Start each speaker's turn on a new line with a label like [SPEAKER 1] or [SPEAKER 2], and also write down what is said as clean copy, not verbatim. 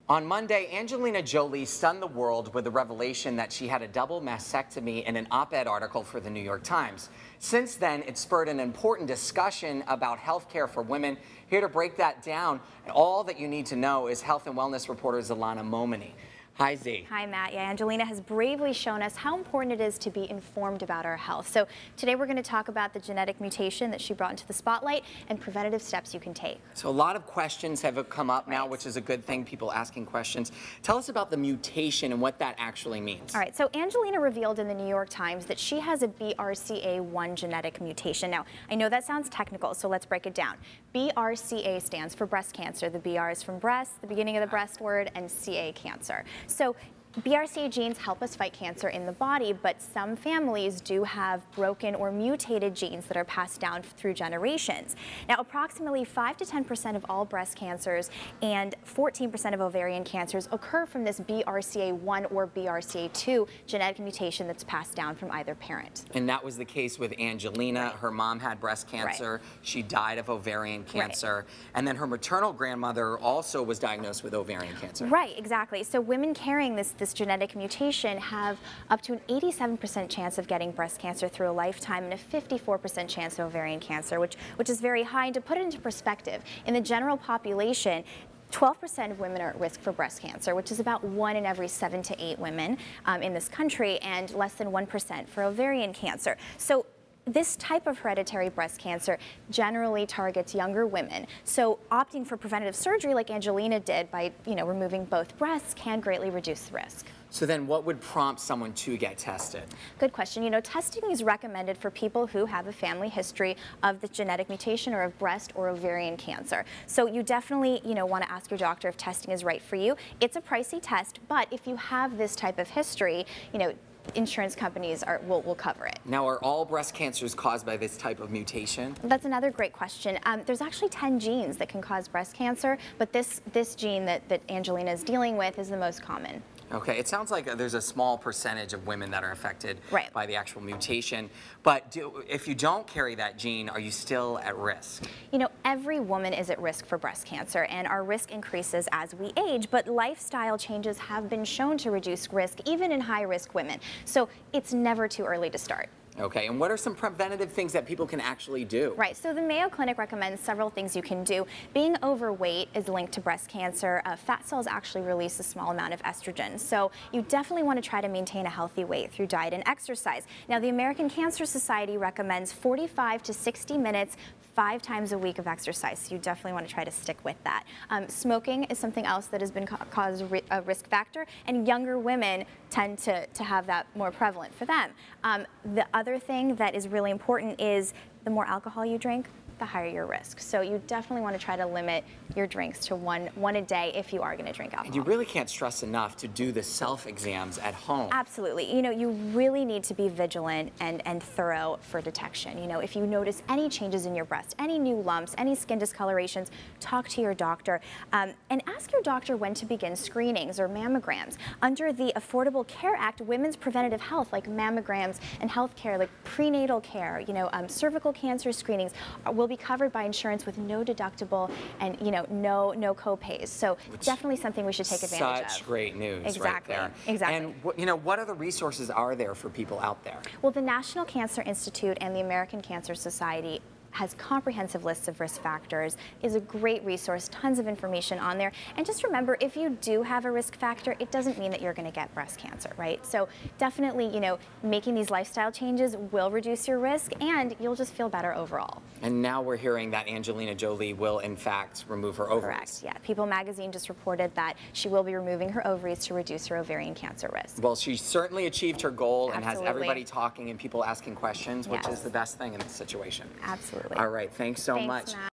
[SPEAKER 1] On Monday, Angelina Jolie stunned the world with the revelation that she had a double mastectomy in an op-ed article for the New York Times. Since then, it spurred an important discussion about health care for women. Here to break that down, and all that you need to know, is health and wellness reporter Zalana Momeni. Hi, Z.
[SPEAKER 2] Hi, Matt. Yeah, Angelina has bravely shown us how important it is to be informed about our health. So today we're going to talk about the genetic mutation that she brought into the spotlight and preventative steps you can take.
[SPEAKER 1] So a lot of questions have come up now, which is a good thing, people asking questions. Tell us about the mutation and what that actually means.
[SPEAKER 2] All right, so Angelina revealed in the New York Times that she has a BRCA1 genetic mutation. Now, I know that sounds technical, so let's break it down. BRCA stands for breast cancer. The BR is from breast, the beginning of the breast word, and CA, cancer. So BRCA genes help us fight cancer in the body, but some families do have broken or mutated genes that are passed down through generations. Now, approximately 5 to 10% of all breast cancers and 14% of ovarian cancers occur from this BRCA1 or BRCA2 genetic mutation that's passed down from either parent.
[SPEAKER 1] And that was the case with Angelina.
[SPEAKER 2] Right.
[SPEAKER 1] Her mom had breast cancer.
[SPEAKER 2] Right.
[SPEAKER 1] She died of ovarian cancer.
[SPEAKER 2] Right.
[SPEAKER 1] And then her maternal grandmother also was diagnosed with ovarian cancer.
[SPEAKER 2] Right, exactly. So women carrying this genetic mutation have up to an 87% chance of getting breast cancer through a lifetime and a 54% chance of ovarian cancer, which is very high. And to put it into perspective, in the general population, 12% of women are at risk for breast cancer, which is about 1 in every 7 to 8 women in this country, and less than 1% for ovarian cancer. So this type of hereditary breast cancer generally targets younger women. So opting for preventative surgery like Angelina did by, removing both breasts can greatly reduce the risk.
[SPEAKER 1] So then what would prompt someone to get tested?
[SPEAKER 2] Good question. Testing is recommended for people who have a family history of the genetic mutation or of breast or ovarian cancer. So you definitely, want to ask your doctor if testing is right for you. It's a pricey test, but if you have this type of history, insurance companies will cover it.
[SPEAKER 1] Now, are all breast cancers caused by this type of mutation?
[SPEAKER 2] That's another great question. There's actually 10 genes that can cause breast cancer, but this gene that Angelina is dealing with is the most common.
[SPEAKER 1] Okay, it sounds like there's a small percentage of women that are affected
[SPEAKER 2] Right.
[SPEAKER 1] by the actual mutation, but if you don't carry that gene, are you still at risk?
[SPEAKER 2] Every woman is at risk for breast cancer, and our risk increases as we age, but lifestyle changes have been shown to reduce risk even in high-risk women. So it's never too early to start.
[SPEAKER 1] Okay, and what are some preventative things that people can actually do?
[SPEAKER 2] Right, so the Mayo Clinic recommends several things you can do. Being overweight is linked to breast cancer. Fat cells actually release a small amount of estrogen, so you definitely want to try to maintain a healthy weight through diet and exercise. Now, the American Cancer Society recommends 45 to 60 minutes 5 times a week of exercise, so you definitely want to try to stick with that. Smoking is something else that has been caused a risk factor, and younger women tend to have that more prevalent for them. The other thing that is really important is the more alcohol you drink, the higher your risk. So you definitely want to try to limit your drinks to one a day if you are going to drink alcohol.
[SPEAKER 1] And you really can't stress enough to do the self-exams at home.
[SPEAKER 2] Absolutely. You really need to be vigilant and thorough for detection. If you notice any changes in your breast, any new lumps, any skin discolorations, talk to your doctor. And ask your doctor when to begin screenings or mammograms. Under the Affordable Care Act, women's preventative health, like mammograms and health care, like prenatal care, cervical cancer screenings, will be covered by insurance with no deductible and no co-pays. So definitely something we should take advantage of.
[SPEAKER 1] Such great news.
[SPEAKER 2] Exactly.
[SPEAKER 1] Right there.
[SPEAKER 2] Exactly.
[SPEAKER 1] And what other resources are there for people out there?
[SPEAKER 2] Well, the National Cancer Institute and the American Cancer Society has comprehensive lists of risk factors, is a great resource, tons of information on there. And just remember, if you do have a risk factor, it doesn't mean that you're going to get breast cancer, right? So definitely, making these lifestyle changes will reduce your risk, and you'll just feel better overall.
[SPEAKER 1] And now we're hearing that Angelina Jolie will, in fact, remove her ovaries.
[SPEAKER 2] Correct, yeah. People magazine just reported that she will be removing her ovaries to reduce her ovarian cancer risk.
[SPEAKER 1] Well, she certainly achieved her goal.
[SPEAKER 2] Absolutely.
[SPEAKER 1] And has everybody talking and people asking questions, which
[SPEAKER 2] Yes.
[SPEAKER 1] is the best thing in this situation.
[SPEAKER 2] Absolutely.
[SPEAKER 1] All right, thanks so much.
[SPEAKER 2] Matt.